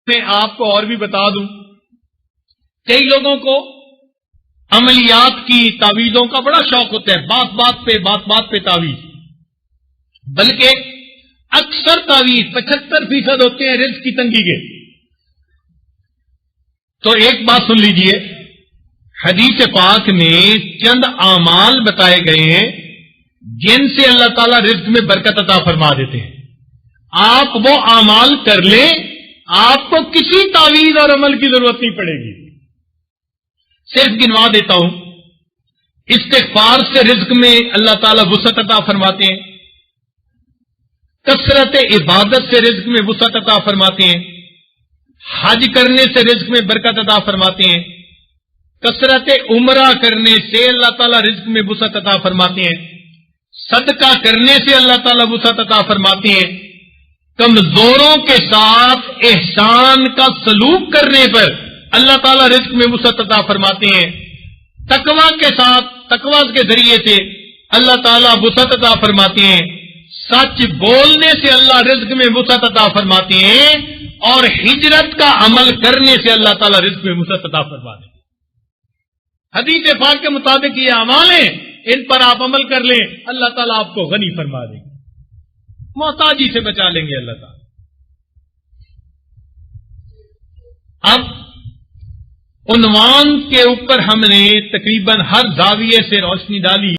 میں آپ کو اور بھی بتا دوں، کئی لوگوں کو عملیات کی تعویذوں کا بڑا شوق ہوتا ہے، بات بات پہ تعویذ، بلکہ اکثر تعویذ 75% ہوتے ہیں رزق کی تنگی کے۔ تو ایک بات سن لیجئے، حدیث پاک میں چند اعمال بتائے گئے ہیں جن سے اللہ تعالیٰ رزق میں برکت عطا فرما دیتے ہیں۔ آپ وہ اعمال کر لیں، آپ کو کسی تعویذ اور عمل کی ضرورت نہیں پڑے گی۔ صرف گنوا دیتا ہوں، استغفار سے رزق میں اللہ تعالیٰ وسعت عطا فرماتے ہیں، کثرت عبادت سے رزق میں وسعت عطا فرماتے ہیں، حج کرنے سے رزق میں برکت عطا فرماتے ہیں، کثرت عمرہ کرنے سے اللہ تعالیٰ رزق میں وسعت عطا فرماتے ہیں، صدقہ کرنے سے اللہ تعالیٰ وسعت عطا فرماتے ہیں، کمزوروں کے ساتھ احسان کا سلوک کرنے پر اللہ تعالیٰ رزق میں وسعت عطا فرماتے ہیں، تقوی کے ساتھ تقوی کے ذریعے سے اللہ تعالیٰ وسعت عطا فرماتے ہیں، سچ بولنے سے اللہ رزق میں وسعت عطا فرماتے ہیں، اور ہجرت کا عمل کرنے سے اللہ تعالیٰ رزق میں وسعت عطا فرماتے ہیں۔ حدیث پاک کے مطابق یہ اعمال ہیں، ان پر آپ عمل کر لیں، اللہ تعالیٰ آپ کو غنی فرما دیں گے، محتاجی سے بچا لیں گے اللہ تعالیٰ۔ اب عنوان کے اوپر ہم نے تقریباً ہر زاویے سے روشنی ڈالی۔